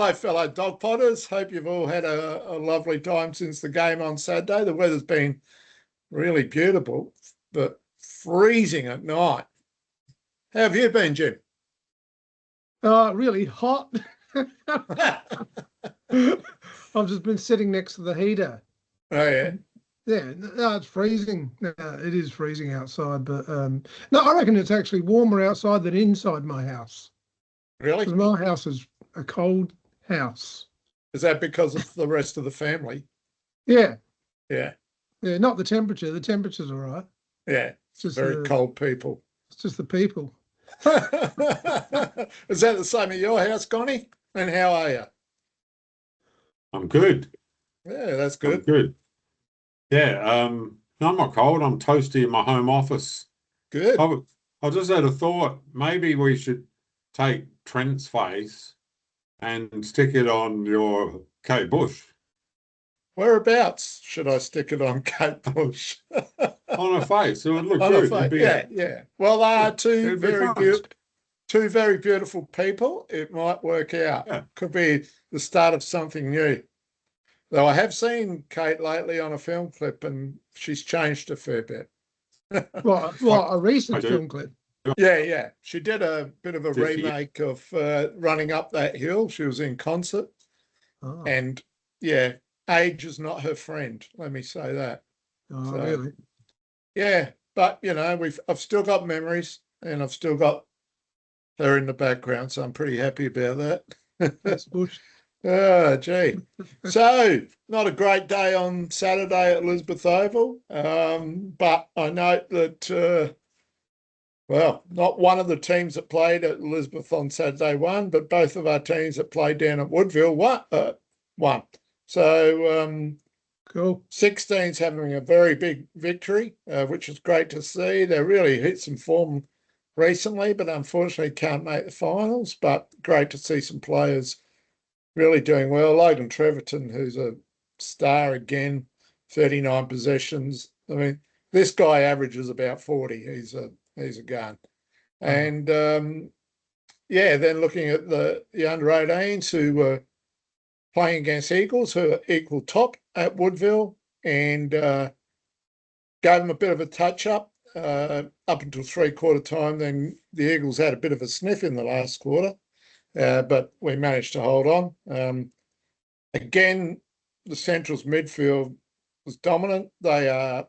Hello, fellow dog potters. Hope you've all had a lovely time since the game on Saturday. The weather's been really beautiful, but freezing at night. How have you been, Jim? Really hot. I've just been sitting next to the heater. Oh, yeah. Yeah, no, it's freezing. It is freezing outside, but no, I reckon it's actually warmer outside than inside my house. Really? Because my house is a cold house. Is that because of the rest of the family? Yeah, Yeah. yeah, not the temperature. The temperature's all right. Yeah. It's just Very cold people. It's just the people. Is that the same at your house, Connie? And how are you? I'm good. Yeah, that's I'm good. good. Yeah, I'm not cold. I'm toasty in my home office. Good. I just had a thought. Maybe we should take Trent's face and stick it on your Kate Bush. Whereabouts should I stick it on, Kate Bush? On her face. It would look On her good. face. Yeah. Well, they are two It'd be very beautiful people. It might work out. Yeah. Could be the start of something new. Though I have seen Kate lately on a film clip and she's changed a fair bit. Well, a recent film clip. Yeah. She did a bit of a Did she? remake of Running Up That Hill. She was in concert. Oh, And yeah, age is not her friend. Let me say that. oh So, really? Yeah, but you know, I've still got memories and I've still got her in the background, so I'm pretty happy about that. That's Bush. Oh, gee. So, not a great day on Saturday at Elizabeth Oval, but I note that, well, not one of the teams that played at Elizabeth on Saturday won, but both of our teams that played down at Woodville won. So, Cool. 16's having a very big victory, which is great to see. They really hit some form recently, but unfortunately can't make the finals. But great to see some players really doing well. Logan Treverton, who's a star again, 39 possessions. I mean, this guy averages about 40. He's a gun. And yeah, then looking at the under 18s who were playing against Eagles, who are equal top at Woodville, and gave them a bit of a touch-up up until three-quarter time. Then the Eagles had a bit of a sniff in the last quarter, but we managed to hold on. Again, the Central's midfield was dominant. They are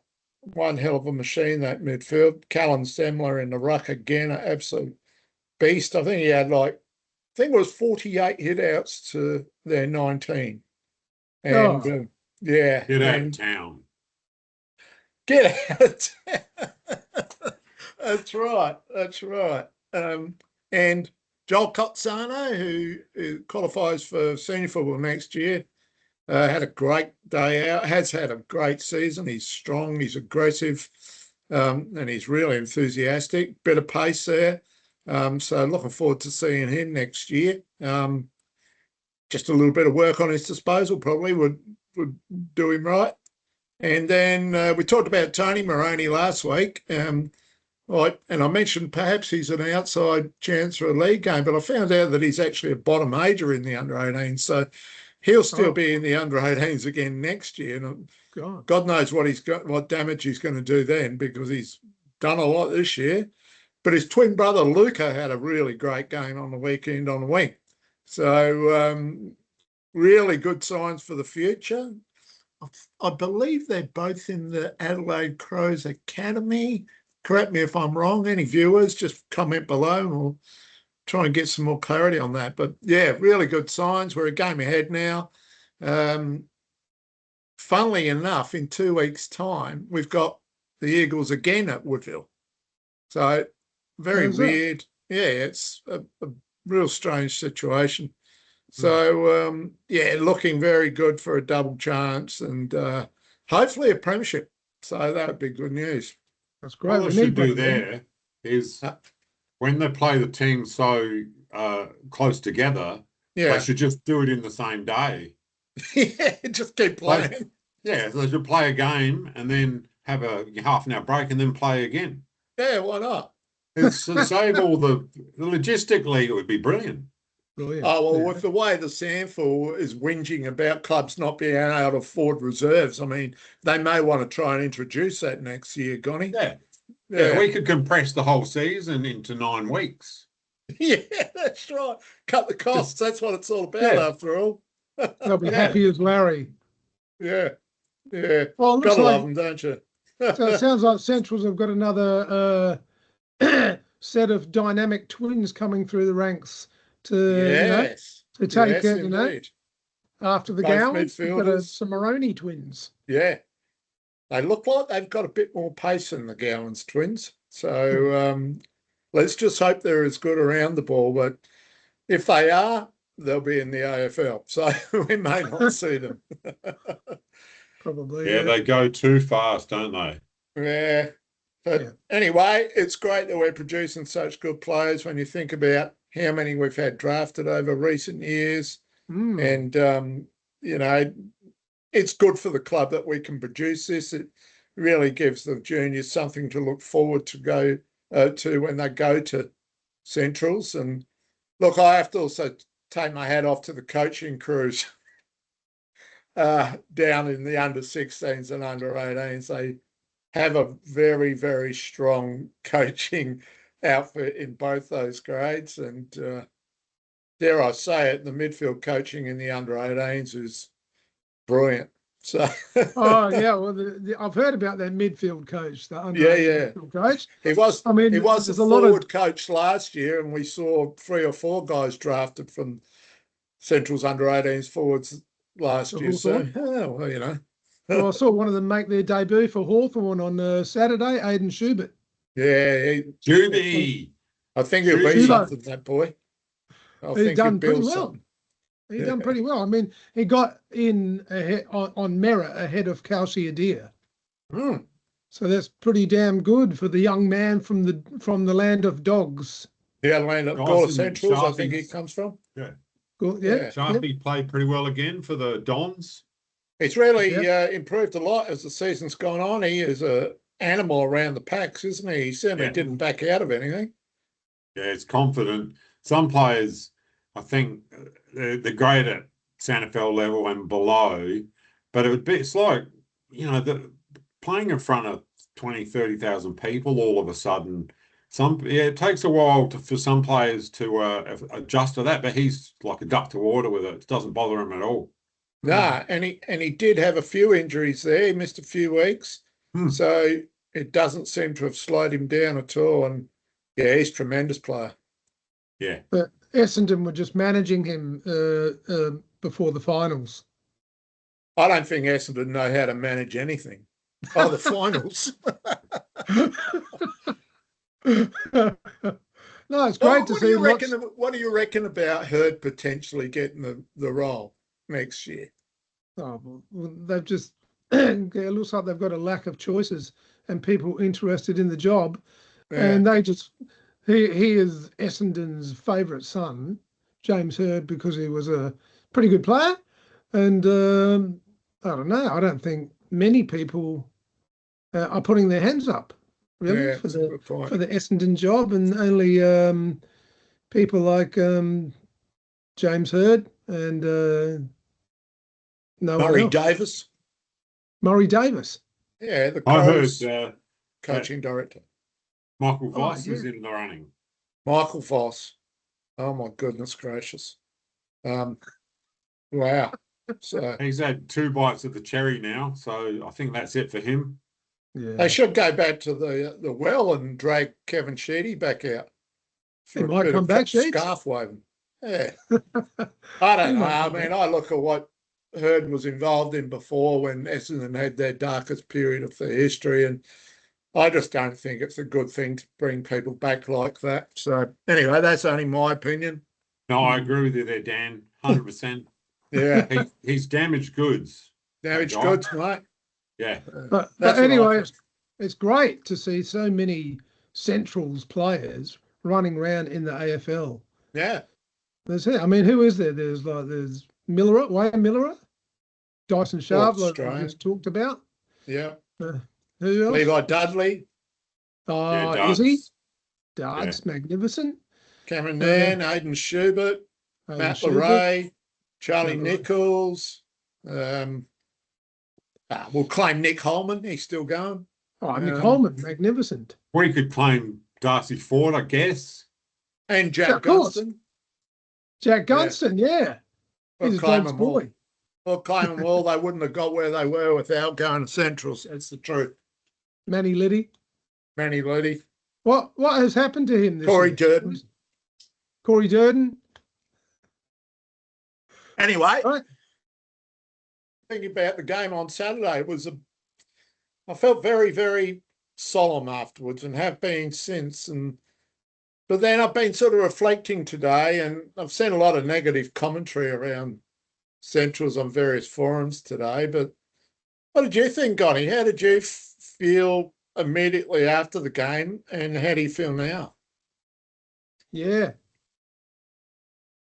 one hell of a machine, that midfield. Callum Semler in the ruck again, an absolute beast. I think he had it was 48 hit-outs to their 19. And yeah. Get out of town. Get out of town. That's right. And Joel Cozzano, who qualifies for senior football next year, had a great day out, has had a great season. He's strong, he's aggressive, and he's really enthusiastic. Bit of pace there. So looking forward to seeing him next year. Just a little bit of work on his disposal probably would do him right. And then we talked about Tony Moroney last week. And I mentioned perhaps he's an outside chance for a league game, but I found out that he's actually a bottom major in the under 18s. So he'll still be in the under 18s again next year. And God knows what damage he's going to do then, because he's done a lot this year. But his twin brother, Luca, had a really great game on the weekend on the wing. So really good signs for the future. I believe they're both in the Adelaide Crows Academy. Correct me if I'm wrong. Any viewers, just comment below and we'll try and get some more clarity on that. But yeah, really good signs. We're a game ahead now. Funnily enough, in 2 weeks' time, we've got the Eagles again at Woodville. So very weird. Yeah, it's a real strange situation. So, yeah, looking very good for a double chance and hopefully a premiership. So that would be good news. That's great. What they should do there is when they play the teams so close together, they should just do it in the same day. Yeah, just keep playing. So they should play a game and then have a half an hour break and then play again. Yeah, why not? It's to save all logistically, it would be brilliant. Brilliant. Oh, well, with the way the SANFL is whinging about clubs not being able to afford reserves, I mean, they may want to try and introduce that next year, Gonny. Yeah, we could compress the whole season into 9 weeks. Yeah, that's right. Cut the costs. That's what it's all about, after all. They'll be happy as Larry. Yeah. Well, it looks Gotta like, love them, don't you? so it sounds like Centrals have got another set of dynamic twins coming through the ranks to to take after the Both Gowans. We've got midfielders. some Moroni twins. Yeah. They look like they've got a bit more pace than the Gowans twins. So let's just hope they're as good around the ball. But if they are, they'll be in the AFL. So we may not see them. Probably. Yeah, they go too fast, don't they? Yeah. But anyway, it's great that we're producing such good players when you think about how many we've had drafted over recent years. And, you know, it's good for the club that we can produce this. It really gives the juniors something to look forward to go to when they go to Centrals. And look, I have to also take my hat off to the coaching crews down in the under 16s and under 18s. They have a very, very strong coaching outfit in both those grades. And dare I say it, the midfield coaching in the under 18s is brilliant. So oh yeah, well, I've heard about that midfield coach. The under midfield coach. He was. I mean, he was the forward coach last year, and we saw 3 or 4 guys drafted from Central's under 18s forwards last year. So, well, you know. Well, I saw one of them make their debut for Hawthorn on Saturday, Aidan Schubert. Yeah, Judy. I think he'll be something, that boy. He's done pretty well. He done pretty well. I mean, he got in ahead, on merit ahead of Kelsey Adair. So that's pretty damn good for the young man from the land of dogs. Yeah, land of Gawler Centrals, I think he comes from. Yeah. Cool. Yeah. Sharpie played pretty well again for the Dons. He's really improved a lot as the season's gone on. He is an animal around the packs, isn't he? He certainly didn't back out of anything. Yeah, it's confident. Some players, I think, they're great at SANFL level and below, but it's like, you know, playing in front of 20, 30,000 people all of a sudden. It takes a while for some players to adjust to that, but he's like a duck to water with it. It doesn't bother him at all. No, and he did have a few injuries there. He missed a few weeks, so it doesn't seem to have slowed him down at all. And yeah, he's a tremendous player. Yeah, but Essendon were just managing him before the finals. I don't think Essendon know how to manage anything. Oh, the finals. No, it's great to see. What do you reckon about Hurd potentially getting the role next year? Oh, well, they've just it looks like they've got a lack of choices and people interested in the job, and they just he is Essendon's favourite son, James Hurd, because he was a pretty good player, and I don't know. I don't think many people are putting their hands up really for the Essendon job, and only people like James Hurd and Murray Davis. Murray Davis. Yeah, the coaching director. Michael Voss is in the running. Michael Voss. Oh my goodness gracious. Wow. So he's had 2 bites of the cherry now, so I think that's it for him. Yeah. They should go back to the well and drag Kevin Sheedy back out. He might come back, scarf waving. Yeah. I don't know. I mean, I look at what Hurd was involved in before when Essendon had their darkest period of their history, and I just don't think it's a good thing to bring people back like that. So anyway, that's only my opinion. No, I agree with you there, Dan. 100%. Yeah. He's damaged goods. Damaged goods, mate. Yeah. But anyway, it's great to see so many Centrals players running around in the AFL. Yeah. I mean, who is there? There's Millerer, Wayne Millerer, Dyson Sharp, like I just talked about. Yeah. Who else? Levi Dudley. Is he? Dud's magnificent. Cameron Nairn, Aidan Schubert. Matt Sugar. Leray, Charlie Matt Leray. Nichols. We'll claim Nick Holman. He's still going. Oh, Nick Holman, magnificent. We could claim Darcy Ford, I guess. And Jack Yeah, of course. Gunston. Jack Gunston, yeah. We'll He's a claim dog's them all. boy. We'll claim them all. They wouldn't have got where they were without going to Centrals. That's the truth. Manny Liddy. Manny Liddy. What has happened to him this Corey year? Durden. Corey Durden. Anyway, Right. thinking about the game on Saturday, I felt very, very solemn afterwards and have been since. But then I've been sort of reflecting today, and I've seen a lot of negative commentary around Centrals on various forums today. But what did you think, Gonnie? How did you feel immediately after the game, and how do you feel now? Yeah.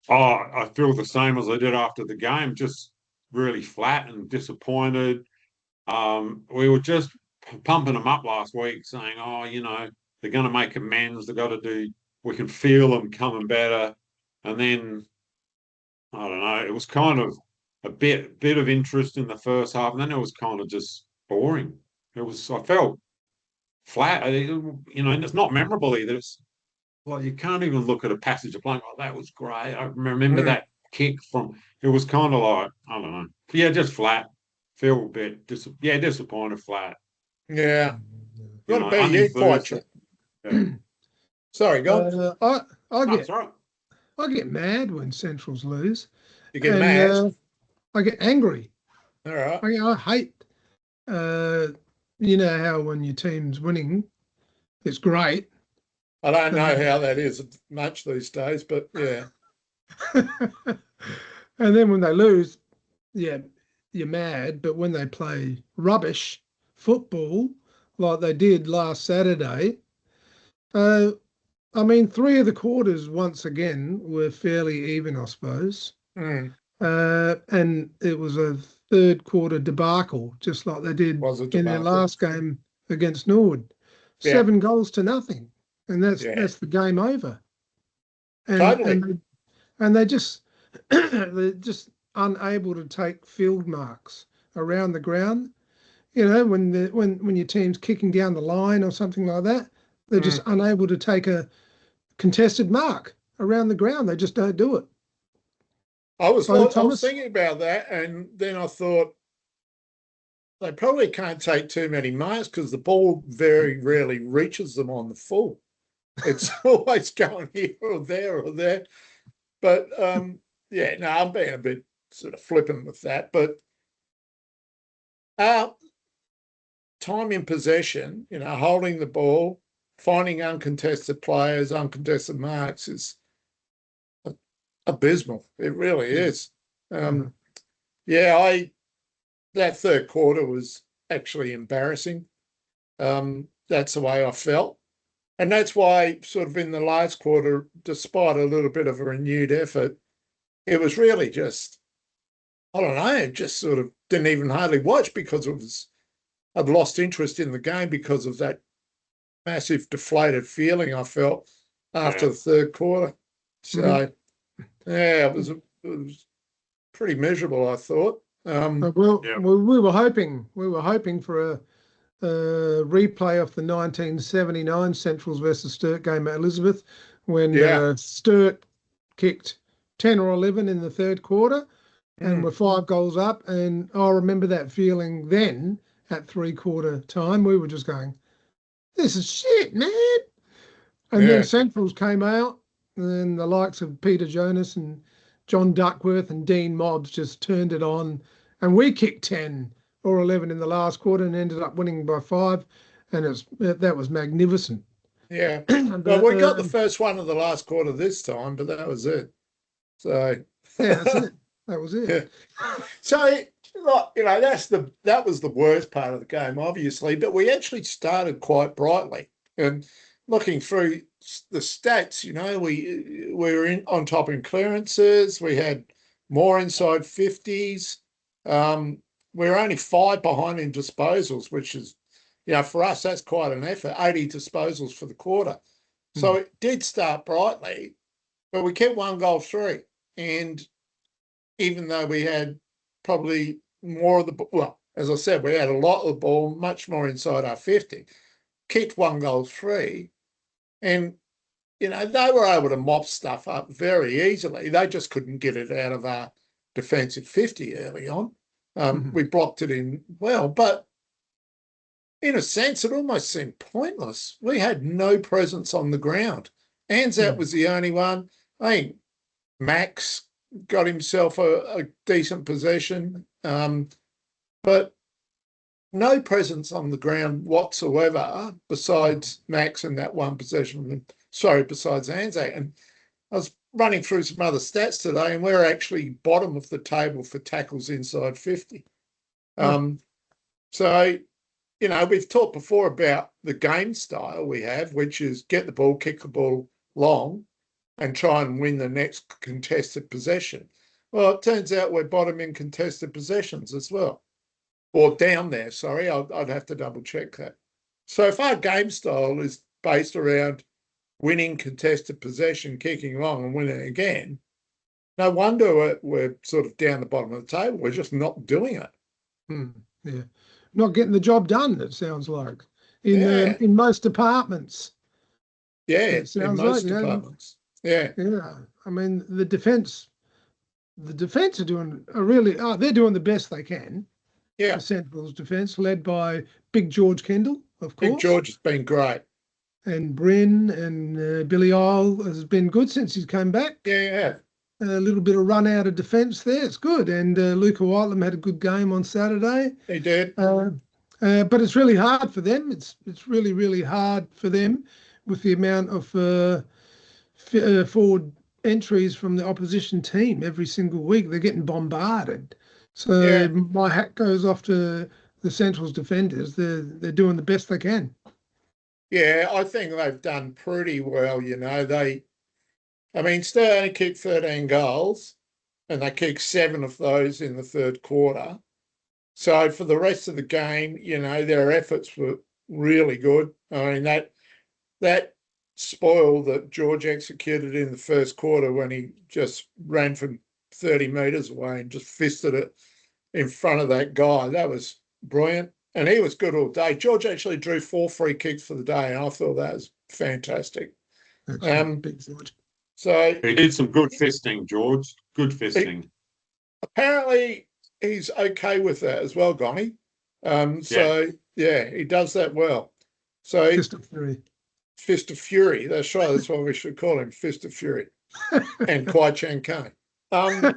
Oh, I feel the same as I did after the game, just really flat and disappointed. We were just pumping them up last week, saying, oh, they're going to make amends. They've got to do, we can feel them coming better. And then, I don't know, it was kind of a bit of interest in the first half, and then it was kind of just boring. I felt flat, and it's not memorable either. Well, you can't even look at a passage of play. Oh, that was great. I remember that kick it was kind of like, I don't know. Yeah, just flat. Feel a bit disappointed, flat. Yeah. Got to be you, quite. Yeah. Sorry, go. I get mad when Centrals lose. You get mad? I get angry. All right. I hate, you know how when your team's winning, it's great. I don't know how that is much these days, but yeah. And then when they lose, yeah, you're mad. But when they play rubbish football, like they did last Saturday, I mean, 3 of the quarters, once again, were fairly even, I suppose. And it was a third quarter debacle, just like they did in their last game against Norwood. 7 goals to nothing. And that's the game over. And, totally. And they're just unable to take field marks around the ground. When your team's kicking down the line or something like that, they're just unable to take a contested mark around the ground. They just don't do it. I was thinking about that, and then I thought they probably can't take too many marks because the ball very rarely reaches them on the full. It's always going here or there or there. But, I'm being a bit sort of flippant with that. But time in possession, holding the ball, finding uncontested players, uncontested marks is abysmal. It really is. That third quarter was actually embarrassing. That's the way I felt. And that's why sort of in the last quarter, despite a little bit of a renewed effort, it was really just, I don't know, just sort of didn't even hardly watch because I'd lost interest in the game because of that massive deflated feeling I felt after the third quarter. So, it was pretty miserable, I thought. We were hoping for a replay of the 1979 Centrals versus Sturt game at Elizabeth when Sturt kicked 10 or 11 in the third quarter and were 5 goals up. And I remember that feeling then at 3-quarter time. We were just going, this is shit, man. And then Centrals came out, and the likes of Peter Jonas and John Duckworth and Dean Mobbs just turned it on. And we kicked 10 or 11 in the last quarter and ended up winning by 5. And that was magnificent. Yeah. But we got the first one of the last quarter this time, but that was it. So that's it. That was it. Yeah. So, that was the worst part of the game, obviously, but we actually started quite brightly. And looking through the stats, we were on top in clearances. We had more inside 50s. We were only 5 behind in disposals, which is, for us, that's quite an effort, 80 disposals for the quarter. So it did start brightly, but we kept 1 goal 3. And even though we had probably more of the, well, as I said, we had a lot of the ball, much more inside our 50, kicked 1 goal 3. And, you know, they were able to mop stuff up very easily. They just couldn't get it out of our defensive 50 early on. We blocked it in well, but in a sense, it almost seemed pointless. We had no presence on the ground. Anzac was the only one. I think Max got himself a decent possession, but no presence on the ground whatsoever besides Max and that one possession. Sorry, besides Anzac. And I was running through some other stats today, and we're actually bottom of the table for tackles inside 50. So, you know, we've talked before about the game style we have, which is get the ball, kick the ball long, and try and win the next contested possession. Well, it turns out we're bottom in contested possessions as well. Or down there, sorry, I'd have to double check that. So if our game style is based around winning contested possession, kicking long and winning again, no wonder we're sort of down the bottom of the table. We're just not doing it. Yeah. Not getting the job done, it sounds like, in most departments. Yeah, in most departments. Yeah. I mean, the defence are doing they're doing the best they can. Yeah. The Central's defence, led by Big George Kendall, of course. Big George has been great. And Bryn and Billy Isle has been good since he's come back. Yeah. A little bit of run out of defence there. It's good. And Luca Whitelam had a good game on Saturday. He did. But it's really hard for them. It's really, really hard for them with the amount of forward entries from the opposition team every single week. They're getting bombarded. So my hat goes off to the Central's defenders. They're doing the best they can. Yeah, I think they've done pretty well, you know. Sturt only kicked 13 goals, and they kicked 7 of those in the third quarter. So for the rest of the game, you know, their efforts were really good. I mean, that spoil that George executed in the first quarter when he just ran from 30 metres away and just fisted it in front of that guy, that was brilliant. And he was good all day. George actually drew 4 free kicks for the day, and I thought that was fantastic. Big George. So he did some good fisting, George. Good fisting. Apparently, he's okay with that as well, Gonnie. He does that well. So Fist of Fury. Fist of Fury. That's right. That's what we should call him, Fist of Fury. And Kwai Chang Kane. But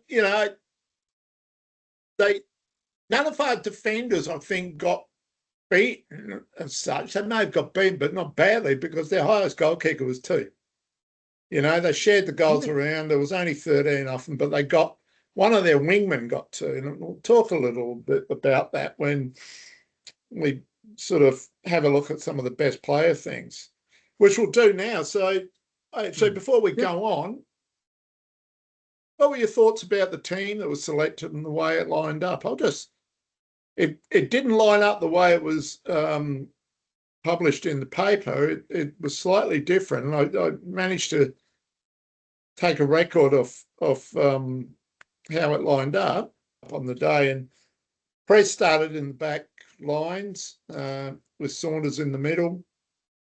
you know, none of our defenders, I think, got beaten as such. They may have got beaten, but not badly, because their highest goal kicker was 2. You know, they shared the goals around. There was only 13 of them, but they got one of their wingmen got 2. And we'll talk a little bit about that when we sort of have a look at some of the best player things, which we'll do now. So before we go on, what were your thoughts about the team that was selected and the way it lined up? It didn't line up the way it was published in the paper. It was slightly different, and I managed to take a record of how it lined up on the day. And Press started in the back lines with Saunders in the middle,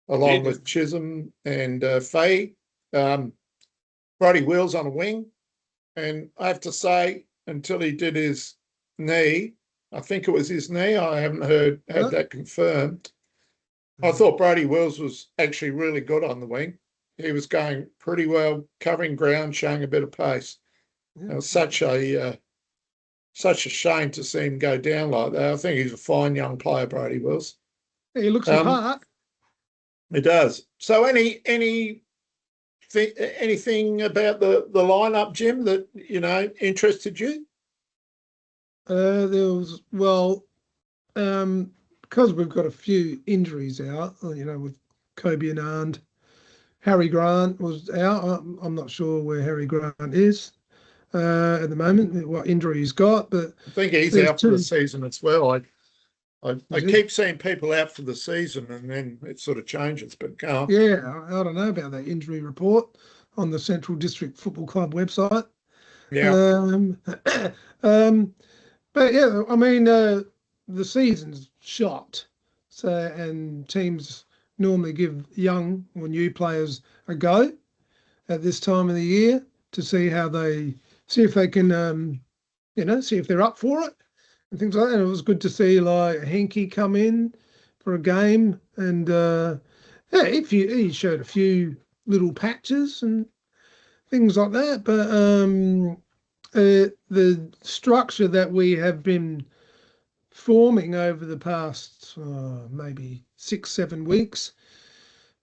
along with Chisholm and Fahey. Brodie Wills on a wing. And I have to say, until he did his knee, I think it was his knee, I haven't had that confirmed. I thought Brodie Wills was actually really good on the wing. He was going pretty well, covering ground, showing a bit of pace. It was such a shame to see him go down like that. I think he's a fine young player, Brodie Wills. He looks the part. He does. So anything about the lineup, Jim, that interested you? There was because we've got a few injuries out, with Kobe and Harry Grant was out. I'm not sure where Harry Grant is at the moment, what injury he's got, but I think he's out for the season as well. I keep seeing people out for the season and then it sort of changes, but go on. Yeah, I don't know about that injury report on the Central District Football Club website. Yeah. But yeah, I mean, the season's shot. So, and teams normally give young or new players a go at this time of the year to see if they can, see if they're up for it and things like that. And it was good to see like Henke come in for a game, and yeah, he showed a few little patches and things like that. But the structure that we have been forming over the past maybe 6-7 weeks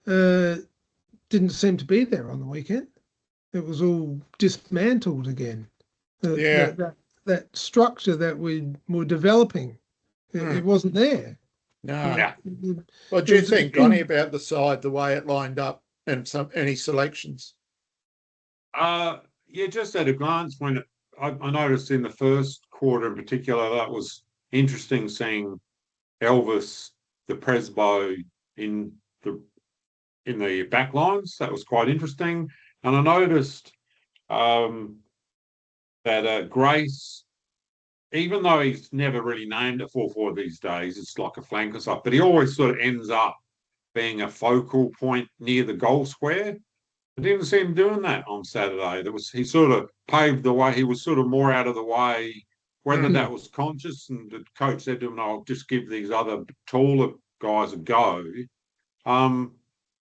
didn't seem to be there on the weekend. It was all dismantled again. Yeah. That structure that we were developing, it wasn't there. No. Yeah. What do you think, Ronnie, about the side, the way it lined up, and any selections? Yeah, just at a glance, when I noticed in the first quarter in particular, that was interesting seeing Elvis, the Presbo in the back lines. That was quite interesting. And I noticed that Grace, even though he's never really named a 4-4 these days, it's like a flank or something, but he always sort of ends up being a focal point near the goal square. I didn't see him doing that on Saturday. He sort of paved the way. He was sort of more out of the way, whether that was conscious, and the coach said to him, "I'll just give these other taller guys a go." I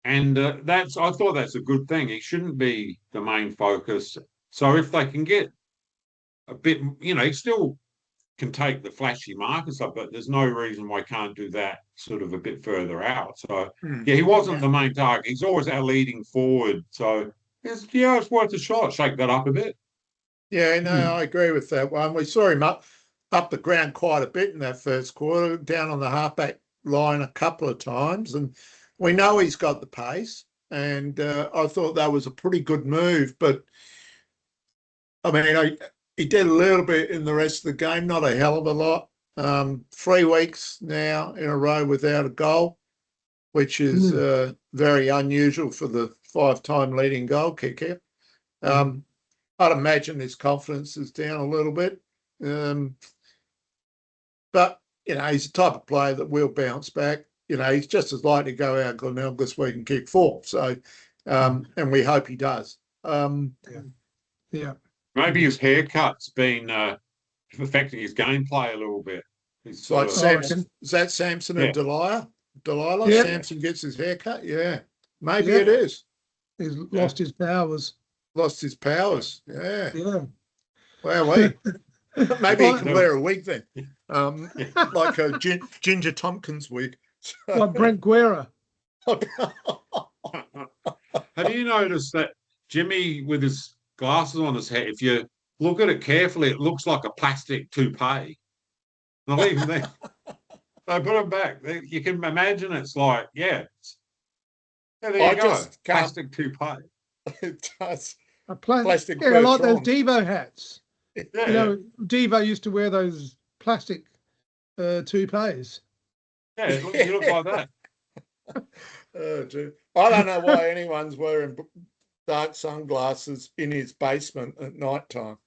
thought that's a good thing. He shouldn't be the main focus. So if they can get a bit, he still can take the flashy mark and stuff, but there's no reason why he can't do that sort of a bit further out. So yeah, he wasn't the main target. He's always our leading forward. So it's worth a shot. Shake that up a bit. Yeah, no, I agree with that one. We saw him up the ground quite a bit in that first quarter, down on the halfback line a couple of times, and we know he's got the pace. And I thought that was a pretty good move, but I mean, he did a little bit in the rest of the game, not a hell of a lot. 3 weeks now in a row without a goal, which is very unusual for the 5-time leading goal kicker. I'd imagine his confidence is down a little bit. But, he's the type of player that will bounce back. He's just as likely to go out Glenelg this week and kick 4. So, and we hope he does. Yeah. Maybe his haircut's been affecting his gameplay a little bit. It's like Samson. Is that Samson and Delilah? Yeah. Samson gets his haircut? Yeah. Maybe it is. He's lost his powers. Lost his powers. Yeah. Yeah. Wow, maybe he can wear a wig then. Like a Ginger Tompkins wig. Like Brent Guerra. Have you noticed that Jimmy, with his glasses on his head, if you look at it carefully, it looks like a plastic toupee. Not even there. So put it back. You can imagine it's like, there you go. Plastic toupee. It does. A plastic. Yeah, like those Devo hats. Yeah. Devo used to wear those plastic toupees. Yeah, you look like that. Oh, gee. I don't know why anyone's wearing dark sunglasses in his basement at night time.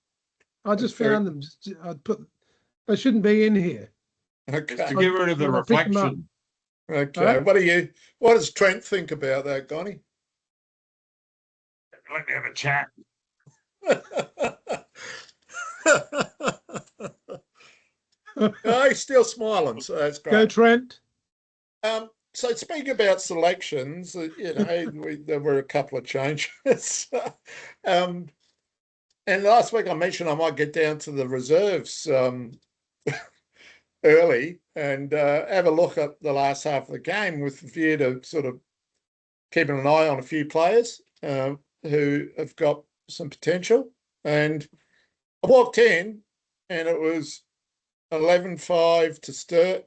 I just found them. They shouldn't be in here. Okay. Just to get rid of the reflection. Okay. Right. What does Trent think about that, Connie? Let me have a chat. No, he's still smiling, so that's great. Go, Trent. So speaking about selections, there were a couple of changes. And last week I mentioned I might get down to the reserves early and have a look at the last half of the game with the view to sort of keeping an eye on a few players who have got some potential. And I walked in and it was 11-5 to Sturt.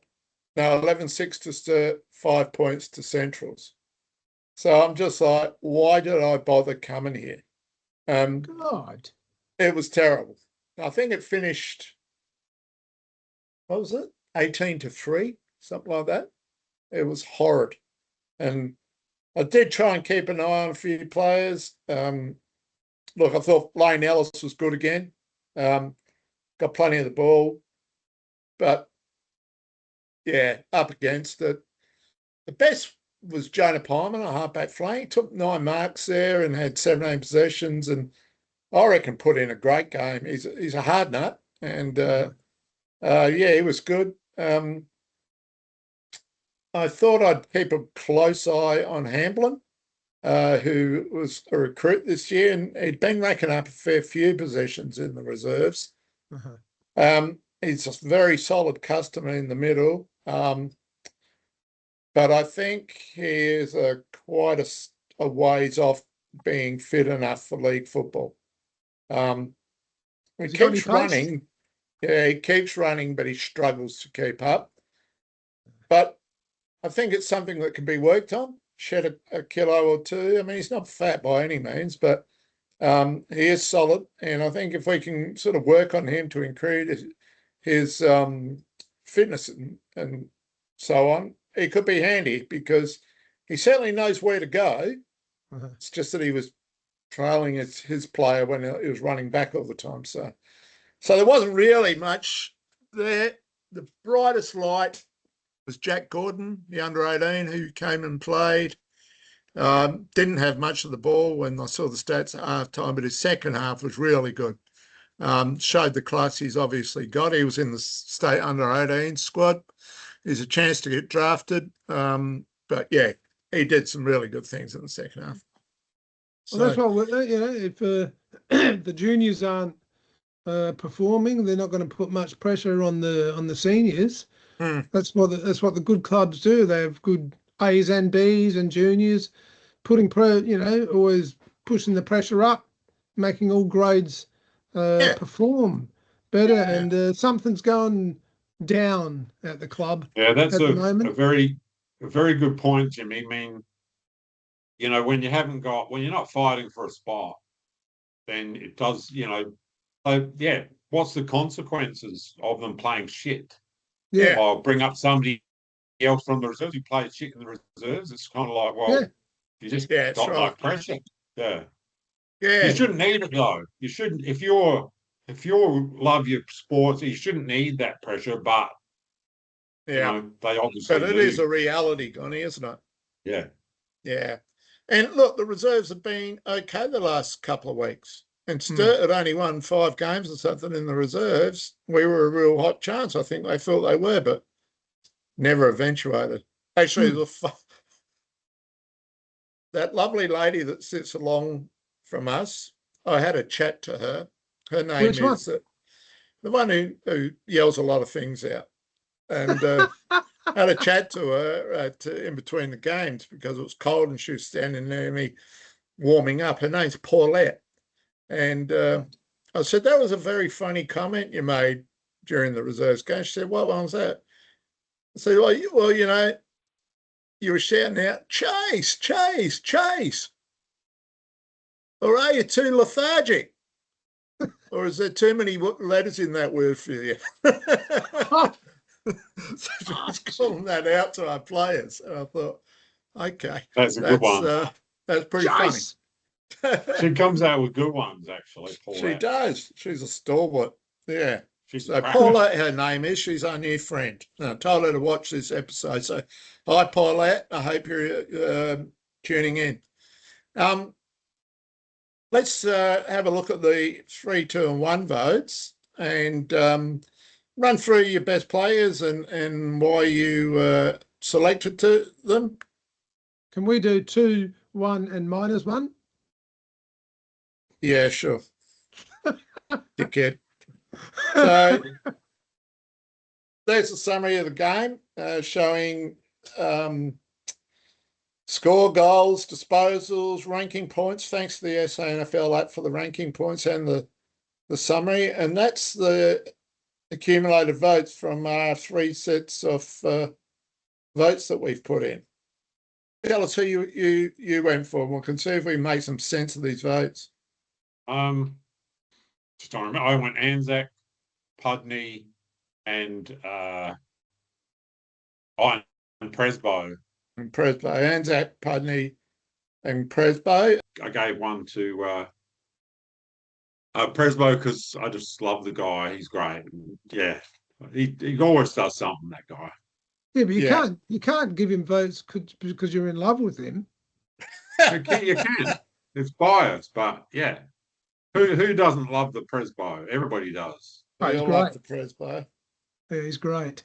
No, 11-6 to Sturt, 5 points to Centrals. So I'm just like, why did I bother coming here? God. It was terrible. I think it finished, what was it? 18-3, something like that. It was horrid. And I did try and keep an eye on a few players. Look, I thought Lane Ellis was good again. Got plenty of the ball. But, yeah, up against it. The best was Jonah Pyman, a halfback flank. He took 9 marks there and had 17 possessions, and I reckon put in a great game. He's a hard nut, and yeah, he was good. I thought I'd keep a close eye on Hamblin, who was a recruit this year, and he'd been racking up a fair few possessions in the reserves. He's a very solid customer in the middle. But I think he is quite a ways off being fit enough for league football. He keeps running. Yeah, he keeps running, but he struggles to keep up. But I think it's something that can be worked on. Shed a kilo or two. I mean, he's not fat by any means, but he is solid. And I think if we can sort of work on him to increase his fitness and so on, he could be handy because he certainly knows where to go. It's just that he was trailing his player when he was running back all the time. So there wasn't really much there. The brightest light was Jack Gordon, the under-18, who came and played. Didn't have much of the ball when I saw the stats at half-time, but his second half was really good. Showed the class he's obviously got. He was in the state under-18 squad. There's a chance to get drafted. But, yeah, he did some really good things in the second half. Well, that's what, if the juniors aren't performing, they're not going to put much pressure on the seniors. That's what the good clubs do. They have good A's and B's and juniors, putting always pushing the pressure up, making all grades perform better. Yeah. And something's going down at the club. Yeah, that's a very good point, Jimmy. I mean, when you're not fighting for a spot, then it does, what's the consequences of them playing shit? Yeah. I'll bring up somebody else from the reserves who plays shit in the reserves. It's kind of like, well, you just got no pressure. Yeah. Yeah. You shouldn't need it though. You shouldn't if you love your sports, you shouldn't need that pressure, but they obviously But it is a reality, Connie, isn't it? Yeah. Yeah. And look, the reserves have been okay the last couple of weeks. And Sturt had only won 5 games or something in the reserves. We were a real hot chance. I think they thought they were, but never eventuated. Actually, that lovely lady that sits along from us, I had a chat to her. Her name is the one who yells a lot of things out. And had a chat to her in between the games because it was cold and she was standing near me warming up. Her name's Paulette. And I said, that was a very funny comment you made during the reserves game. She said, what one was that? I said, well, you were shouting out, chase, chase, chase. Or are you too lethargic? Or is there too many letters in that word for you? So she was calling that out to our players. And I thought, okay. That's a good one. That's pretty funny. She comes out with good ones, actually. Paulette. She does. She's a stalwart. Yeah. So Paulette, her name is. She's our new friend. I told her to watch this episode. So, hi, Paulette. I hope you're tuning in. Let's have a look at the 3, 2 and 1 votes and run through your best players and why you selected them. Can we do 2, 1 and -1? Yeah, sure. Dickhead. So there's a summary of the game showing score, goals, disposals, ranking points. Thanks to the SANFL app for the ranking points and the summary. And that's the accumulated votes from our 3 sets of votes that we've put in. Tell us who you went for, and we can see if we make some sense of these votes. Just don't remember. I went Anzac, Pudney, and Oh, and Presbo. and Presbo, Anzac, Pudney, and Presbo. I gave one to Presbo because I just love the guy. He's great. Yeah, he always does something. That guy. Yeah, but you can't give him votes because you're in love with him. You can. It's biased, but yeah. Who doesn't love the Presbo? Everybody does. Oh, he's all great. love the Presbo. Yeah, he's great.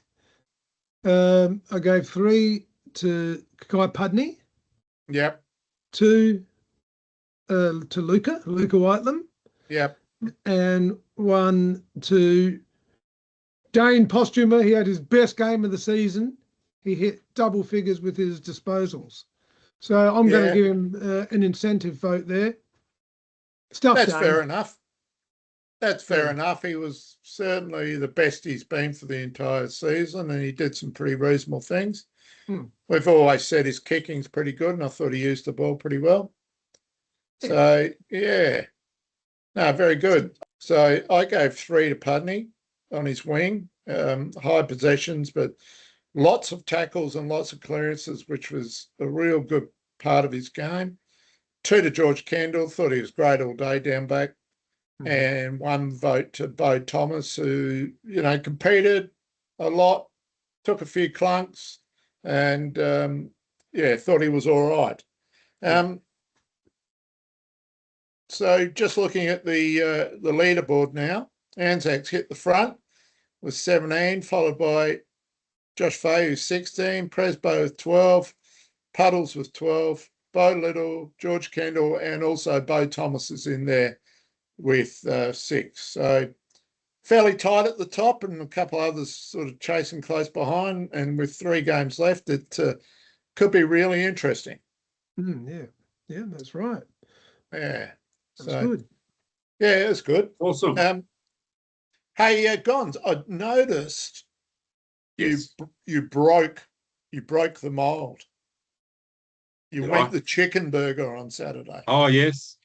I gave 3 to Guy Pudney. Yep. 2 to Luca Whitelam. Yep. And 1 to Dane Postuma. He had his best game of the season. He hit double figures with his disposals. So I'm going to give him an incentive vote there. That's fair enough. That's fair enough. He was certainly the best he's been for the entire season, and he did some pretty reasonable things. We've always said his kicking's pretty good, and I thought he used the ball pretty well. So, yeah. No, very good. So I gave 3 to Pudney on his wing, high possessions, but lots of tackles and lots of clearances, which was a real good part of his game. 2 to George Kendall, thought he was great all day down back. And 1 vote to Bo Thomas, who, competed a lot, took a few clunks, and, thought he was all right. So just looking at the leaderboard now, Anzac's hit the front with 17, followed by Josh Fahey, who's 16, Presbo with 12, Puddles with 12, Bo Little, George Kendall, and also Bo Thomas is in there with 6. So fairly tight at the top, and a couple others sort of chasing close behind. And with 3 games left, it could be really interesting. Yeah, that's right. Yeah, that's good. Yeah, it's good. Awesome. Hey, Gons, I noticed you broke the mold. You went the chicken burger on Saturday. Oh yes,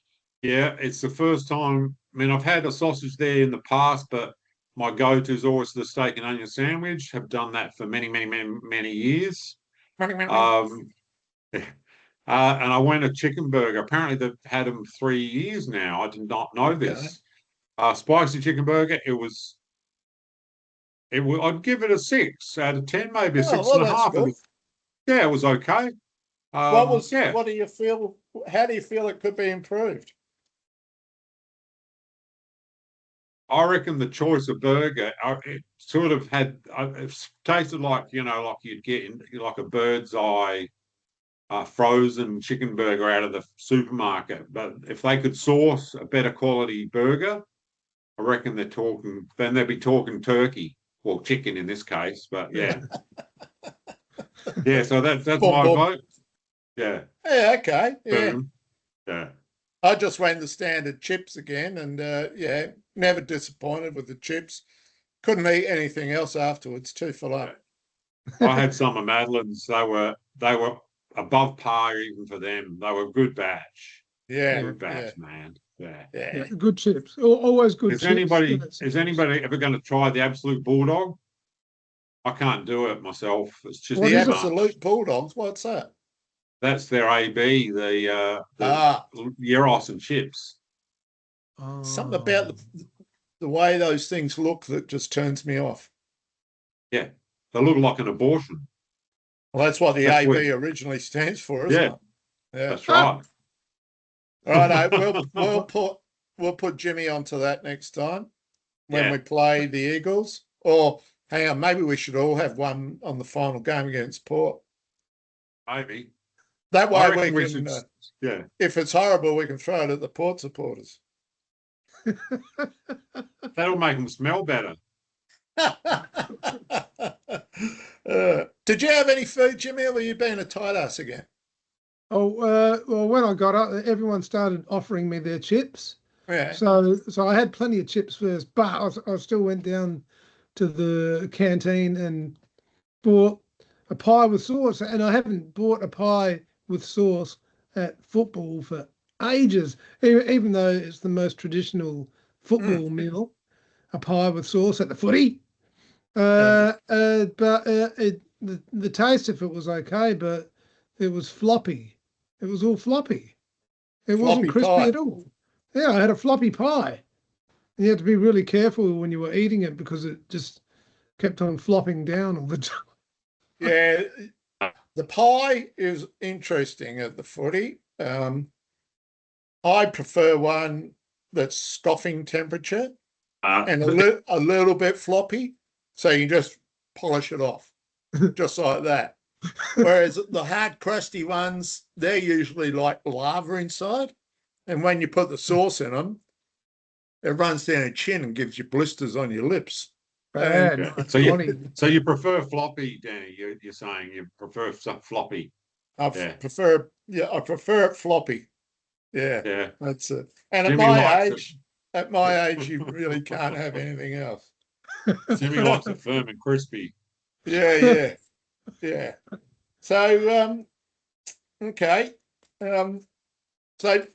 yeah. It's the first time. I mean, I've had a sausage there in the past, but my go-to is always the steak and onion sandwich. Have done that for many, many, many, many years. And I went a chicken burger. Apparently, they've had them 3 years now. I did not know this. Spicy chicken burger. I'd give it a 6 out of 10, maybe a 6.5. Good. Yeah, it was okay. What do you feel? How do you feel it could be improved? I reckon the choice of burger, it sort of had, it tasted like, like you'd get like a Bird's Eye frozen chicken burger out of the supermarket. But if they could source a better quality burger, I reckon then they'd be talking turkey, well, chicken in this case, but yeah. Yeah, so that's my vote. Yeah. Yeah, okay. Yeah. Yeah. I just went the standard chips again, and never disappointed with the chips. Couldn't eat anything else afterwards. Too full up. I had some of Madeline's. They were above par even for them. They were a good batch. Yeah, good batch, man. Yeah. Good chips. Always good Is chips. anybody ever going to try the Absolute Bulldog? I can't do it myself. It's just the Absolute Bulldogs. What's that? That's their AB, the Gyros and chips. Something about the way those things look that just turns me off. Yeah, they look like an abortion. Well, that's what the AB originally stands for, isn't it? Yeah, that's right. Right, we'll put Jimmy onto that next time when we play the Eagles. Or hang on, maybe we should all have one on the final game against Port. Maybe. That way we can, if it's horrible, we can throw it at the Port supporters. That'll make them smell better. Did you have any food, Jimmy, or were you being a tight ass again? Well, when I got up, everyone started offering me their chips. Yeah. So I had plenty of chips first, but I still went down to the canteen and bought a pie with sauce, and I haven't bought a pie with sauce at football for ages, even though it's the most traditional football meal, a pie with sauce at the footy. But the taste of it was okay, but it was floppy. It was all floppy. It wasn't Floppy crispy pie. at all. Yeah, I had a floppy pie. And you had to be really careful when you were eating it because it just kept on flopping down all the time. Yeah, the pie is interesting at the footy. I prefer one that's scoffing temperature and a little bit floppy, so you just polish it off, just like that. Whereas the hard, crusty ones, they're usually like lava inside, and when you put the sauce in them, it runs down your chin and gives you blisters on your lips. Bad. Yeah. Funny. So you prefer floppy, Danny? You're saying you prefer floppy? I Yeah. prefer it floppy. Yeah, Yeah. that's it. And Jimmy likes it. at my age, you really can't have anything else. Jimmy likes it firm and crispy. Yeah. So, okay. So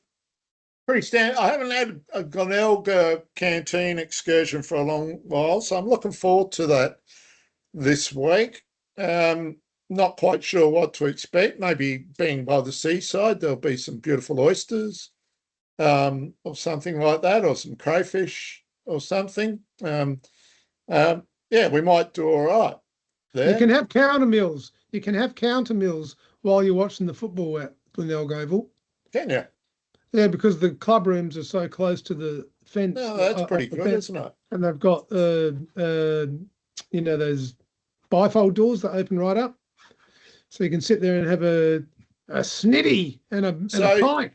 pretty standard. I haven't had a Glenelg canteen excursion for a long while, so I'm looking forward to that this week. Not quite sure what to expect. Maybe being by the seaside, there'll be some beautiful oysters, or something like that, or some crayfish or something. Yeah, we might do all right there. You can have counter meals. You can have counter meals while you're watching the football at Glenelg Oval. Can you? Yeah, because the club rooms are so close to the fence. No, that's pretty good, isn't it? And they've got those bifold doors that open right up, so you can sit there and have a snitty and a pint.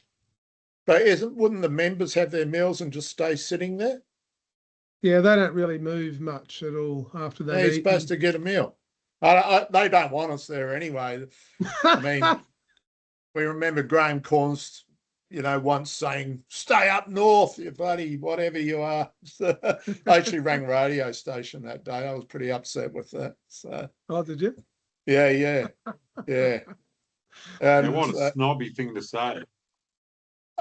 But wouldn't the members have their meals and just stay sitting there? Yeah, they don't really move much at all after that. They're supposed to get a meal. They don't want us there anyway. I mean, we remember Graham Corns, once saying, "Stay up north, you bloody whatever you are." So I actually rang radio station that day. I was pretty upset with that. So. Oh, did you? Yeah. And what a snobby thing to say.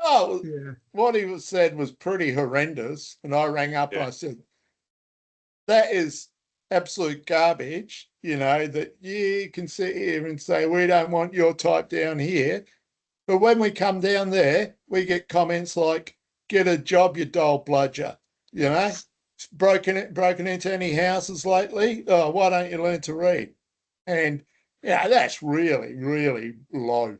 Oh, yeah. What he said was pretty horrendous. And I rang up and I said, that is absolute garbage, that you can sit here and say, we don't want your type down here. But when we come down there, we get comments like, get a job, you dull bludger, broken into any houses lately? Oh, why don't you learn to read? And, that's really, really low,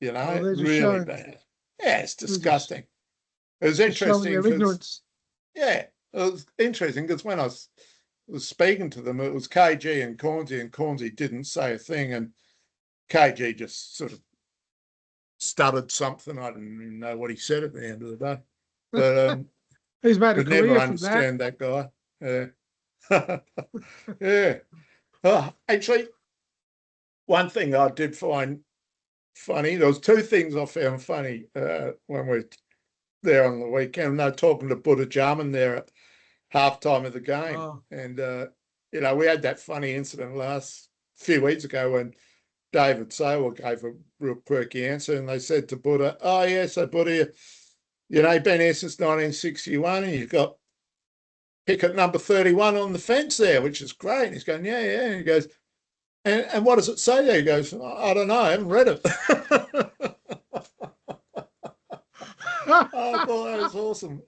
really bad. Yeah, it's disgusting. It was interesting. Their ignorance. Yeah, it was interesting because when I was speaking to them, it was KG and Cornsey didn't say a thing, and KG just sort of stuttered something. I didn't even know what he said at the end of the day. But he's made a could career never from understand that guy. Yeah. Yeah. Actually, one thing I did find funny, there was two things I found funny when we're there on the weekend. They're talking to Buddha Jarman there at halftime of the game. Oh. And, we had that funny incident last few weeks ago when David Sowell gave a real quirky answer, and they said to Buddha, oh, yeah, so Buddha, you've been here since 1961 and you've got picket number 31 on the fence there, which is great. And he's going, yeah. And he goes, and what does it say there? He goes, I don't know, I haven't read it. I thought that was awesome.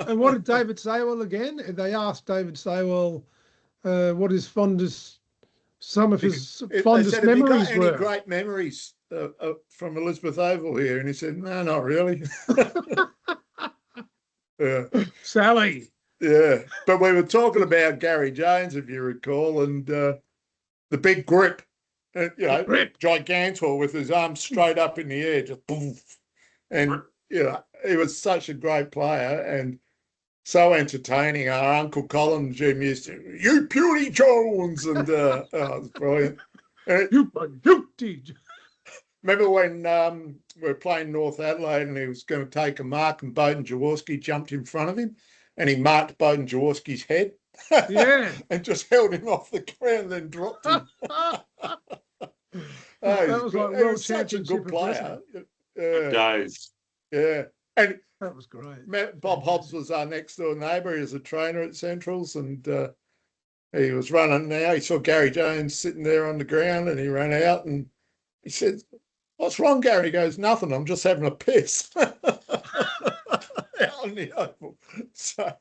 And what did David Sowell again? They asked David Sowell what his some of his fondest memories have you got were. any great memories from Elizabeth Oval here? And he said, no, not really. Yeah. Sally. Yeah, but we were talking about Gary Jones, if you recall, and the big grip, Gigantor with his arms straight up in the air, just boom. And, he was such a great player and so entertaining. Our Uncle Colin Jim used to, you puny Jones, and it was brilliant. Remember when we were playing North Adelaide and he was going to take a mark and Bowden Jaworski jumped in front of him and he marked Bowden Jaworski's head? Yeah. And just held him off the ground and then dropped him. That was like world such a good player. Days. Yeah. And that was great. Bob Hobbs was our next door neighbour. He was a trainer at Centrals, and he was running now. He saw Gary Jones sitting there on the ground and he ran out and he said, "What's wrong, Gary?" He goes, "Nothing, I'm just having a piss." Out on the oval. So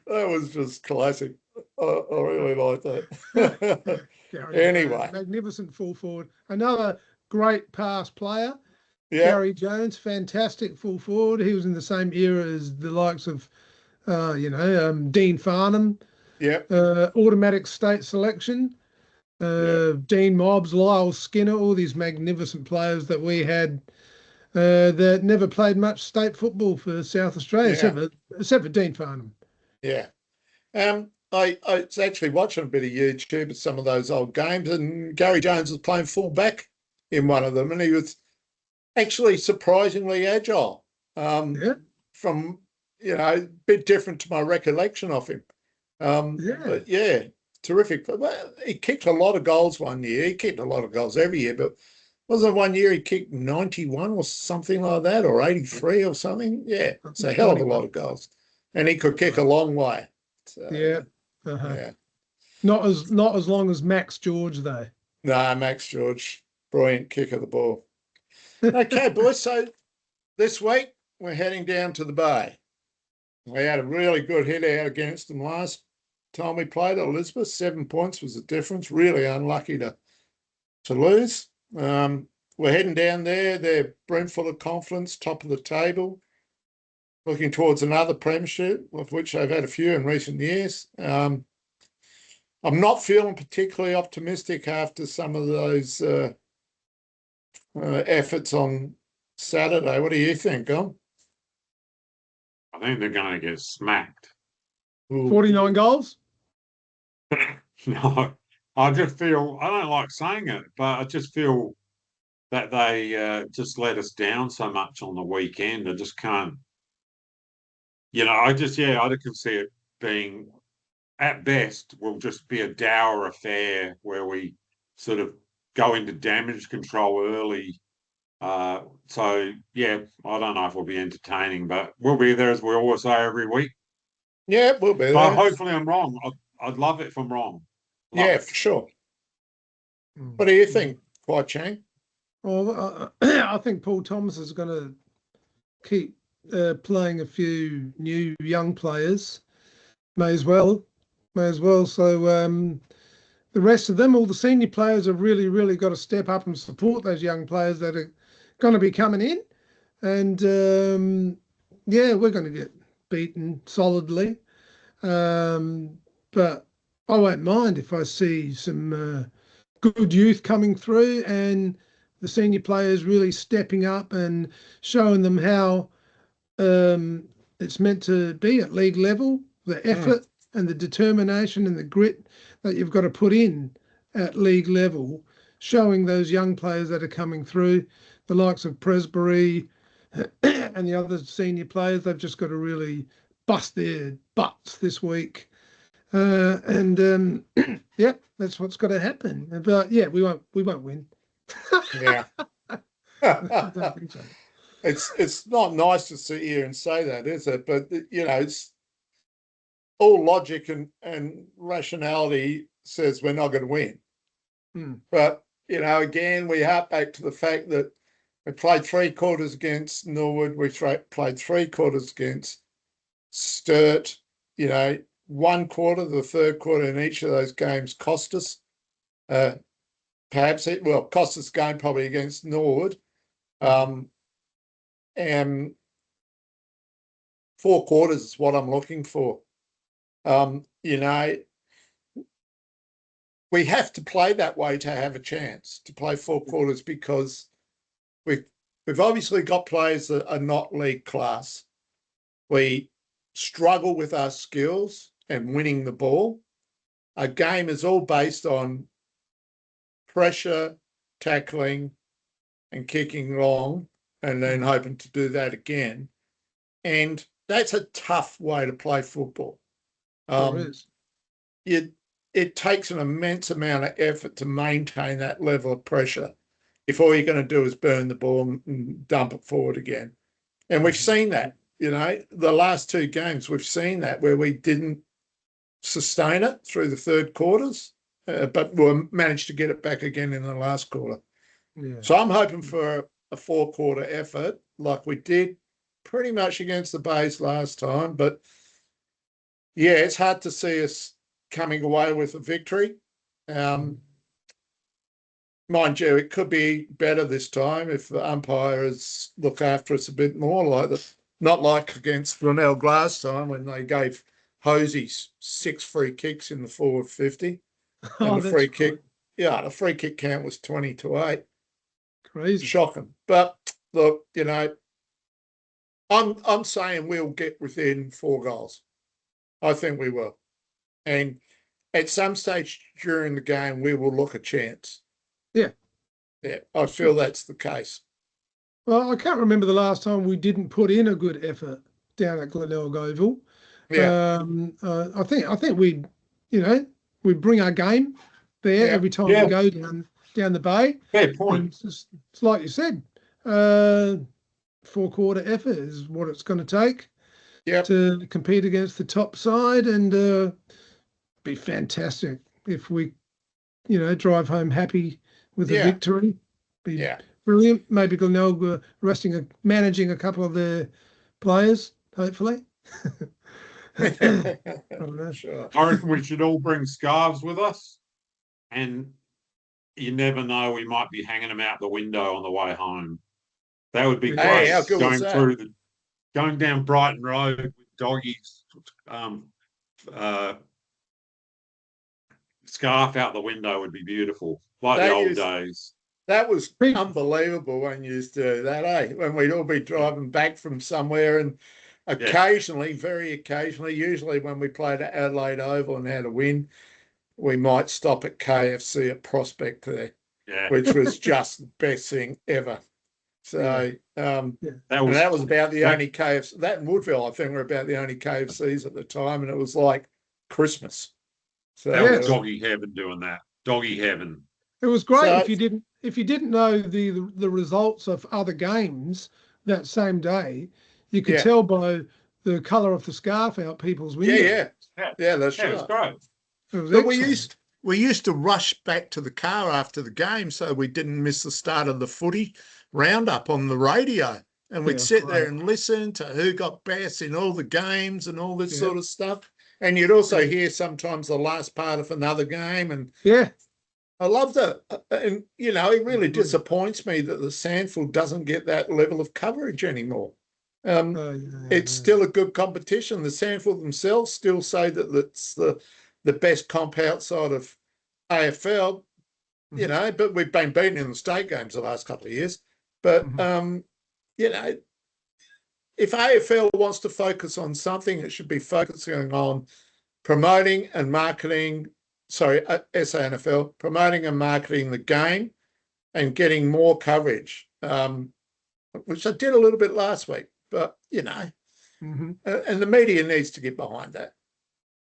that was just classic. I really like that. Gary Anyway. Jones, magnificent full forward. Another great pass player. Yeah. Gary Jones, fantastic full forward. He was in the same era as the likes of, Dean Farnham. Yeah. Automatic state selection. Dean Mobbs, Lyle Skinner, all these magnificent players that we had that never played much state football for South Australia, except for Dean Farnham. Yeah. I was actually watching a bit of YouTube of some of those old games, and Gary Jones was playing full back in one of them, and he was actually surprisingly agile. From a bit different to my recollection of him. But yeah, terrific. Well, he kicked a lot of goals one year. He kicked a lot of goals every year, but wasn't one year he kicked 91 or something like that, or 83 or something? Yeah, it's a hell of a lot of goals, and he could kick a long way. So, yeah. Not as long as Max George though. No, Max George, brilliant kick of the ball. Okay, boys. So this week we're heading down to the Bay. We had a really good hit out against them last time we played at Elizabeth. 7 points was the difference. Really unlucky to lose. We're heading down there. They're brimful of confidence, top of the table, looking towards another premiership, of which they've had a few in recent years. I'm not feeling particularly optimistic after some of those efforts on Saturday. What do you think, Gom? I think they're going to get smacked. 49 goals? No, I just feel, I don't like saying it, but I just feel that they just let us down so much on the weekend. I just can't, I can see it being, at best, will just be a dour affair where we sort of go into damage control early. So, yeah, I don't know if it'll be entertaining, but we'll be there, as we always say, every week. Yeah, we'll be there. But hopefully I'm wrong. I'd love it if I'm wrong. For sure. What do you think, Kwai Chang? Well, I think Paul Thomas is going to keep playing a few new young players. May as well. So the rest of them, all the senior players, have really, really got to step up and support those young players that are going to be coming in. And we're going to get beaten solidly. But I won't mind if I see some good youth coming through and the senior players really stepping up and showing them how it's meant to be at league level, the effort and the determination and the grit that you've got to put in at league level, showing those young players that are coming through, the likes of Presbury and the other senior players. They've just got to really bust their butts this week. That's what's got to happen. But yeah, we won't win. Yeah. I don't think so. It's not nice to sit here and say that, is it? But it's all logic and rationality says we're not going to win. But again, we hark back to the fact that we played 3 quarters against Norwood. We played 3 quarters against Sturt. 1 quarter, the third quarter in each of those games cost us. Cost us a game probably against Norwood. And 4 quarters is what I'm looking for. We have to play that way to have a chance to play 4 quarters, because we've obviously got players that are not league class. We struggle with our skills and winning the ball. Our game is all based on pressure, tackling, and kicking long, and then hoping to do that again. And that's a tough way to play football. It takes an immense amount of effort to maintain that level of pressure if all you're going to do is burn the ball and dump it forward again. And we've seen that, the last 2 games, we've seen that where we didn't sustain it through the third quarters, but we managed to get it back again in the last quarter. Yeah. So I'm hoping for a 4-quarter effort like we did pretty much against the Bays last time. But yeah, it's hard to see us coming away with a victory. Mind you, it could be better this time if the umpires look after us a bit more, not like against Glenelg last time when they gave Hosey 6 free kicks in the forward 50. And the free kick, the free kick count was 20-8. Crazy. Shocking. But look, I'm saying we'll get within 4 goals. I think we will. And at some stage during the game, we will look a chance. Yeah. Yeah, I feel that's the case. Well, I can't remember the last time we didn't put in a good effort down at Glenelg Oval. Yeah. I think we bring our game there every time we go down the bay. Fair point. It's like you said, 4-quarter effort is what it's going to take to compete against the top side, and be fantastic if we, drive home happy with a victory. Be brilliant. Maybe Glenelg managing a couple of their players, hopefully. Sure. I reckon we should all bring scarves with us, and you never know, we might be hanging them out the window on the way home. That would be great. How good was that? Going down Brighton Road with doggies, scarf out the window would be beautiful, like the old days. That was unbelievable when you used to do that, eh? When we'd all be driving back from somewhere, and occasionally, very occasionally, usually when we played at Adelaide Oval and had a win, we might stop at KFC at Prospect there, which was just the best thing ever. So that was about the only KFC. That in Woodville, I think, were about the only KFCs at the time, and it was like Christmas. So that was doggy heaven doing that. Doggy heaven. It was great if you didn't know the results of other games that same day, you could tell by the colour of the scarf out people's windows. Yeah, that's right. It was great. But we used to rush back to the car after the game so we didn't miss the start of the footy roundup on the radio. And we'd sit there and listen to who got best in all the games and all this sort of stuff. And you'd also hear sometimes the last part of another game. And I love that. And, it really disappoints me that the Sandfield doesn't get that level of coverage anymore. It's still a good competition. The Sandfield themselves still say that it's the best comp outside of AFL, but we've been beaten in the state games the last couple of years. But, if AFL wants to focus on something, it should be focusing on promoting and marketing, SANFL, promoting and marketing the game and getting more coverage, which I did a little bit last week, but, and the media needs to get behind that.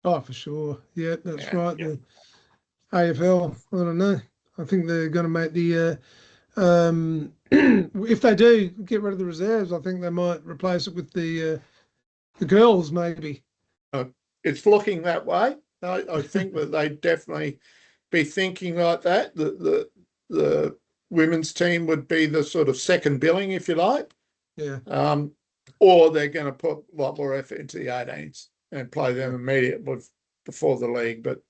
Oh, for sure. Yeah, that's right. The AFL, I don't know. I think they're going to make the if they do get rid of the reserves, I think they might replace it with the girls, maybe. It's looking that way. I think that they definitely be thinking like that. The women's team would be the sort of second billing, if you like. Yeah. Or they're going to put a lot more effort into the 18s and play them immediately before the league. But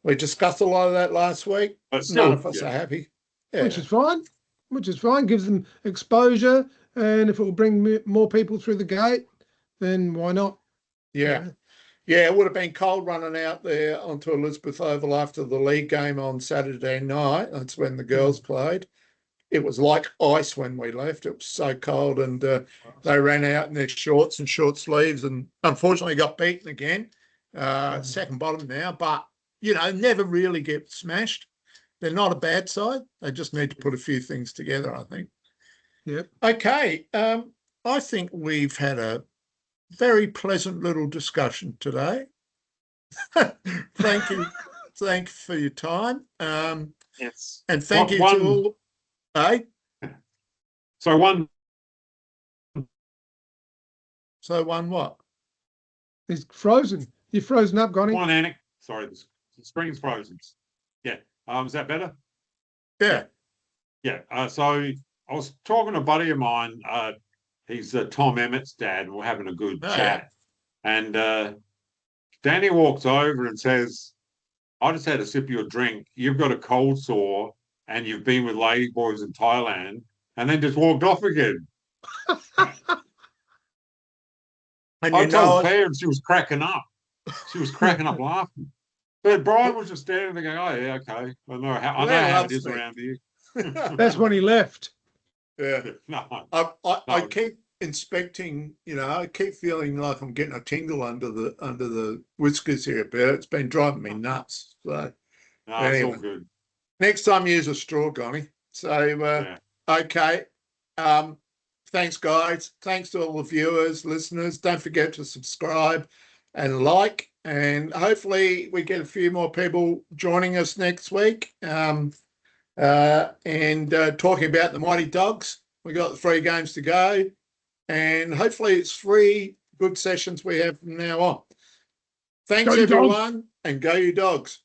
we discussed a lot of that last week. But none of us are happy. Yeah. Which is fine. Gives them exposure, and if it will bring more people through the gate, then why not? Yeah, it would have been cold running out there onto Elizabeth Oval after the league game on Saturday night. That's when the girls played. It was like ice when we left. It was so cold, and they ran out in their shorts and short sleeves, and unfortunately got beaten again. Second bottom now, but never really get smashed. They're not a bad side. They just need to put a few things together, I think. Yep. Okay. I think we've had a very pleasant little discussion today. Thank you. Thank you for your time. Yes. And thank you to all. Hey? So one what? He's frozen. You're frozen up, Gonny. Come on, Anik. Sorry, the screen's frozen. Yeah. Is that better? Yeah. Yeah. So I was talking to a buddy of mine. He's Tom Emmett's dad. We're having a good chat. And Danny walks over and says, I just had a sip of your drink. You've got a cold sore and you've been with ladyboys in Thailand, and then just walked off again. And I told Claire and she was cracking up. She was cracking up laughing. But Brian was just standing there going, oh, yeah, okay. I know how it is around here. That's when he left. Yeah. No. I keep inspecting, I keep feeling like I'm getting a tingle under the whiskers here, but it's been driving me nuts. So No, anyway, it's all good. Next time use a straw, Gonny. So okay. Thanks, guys. Thanks to all the viewers, listeners. Don't forget to subscribe and like, and hopefully we get a few more people joining us next week. And talking about the Mighty Dogs. We got 3 games to go, and hopefully it's 3 good sessions we have from now on. Thanks, everyone, dogs. And go you dogs.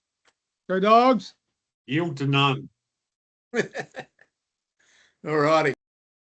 Go dogs. Yield to none. All righty.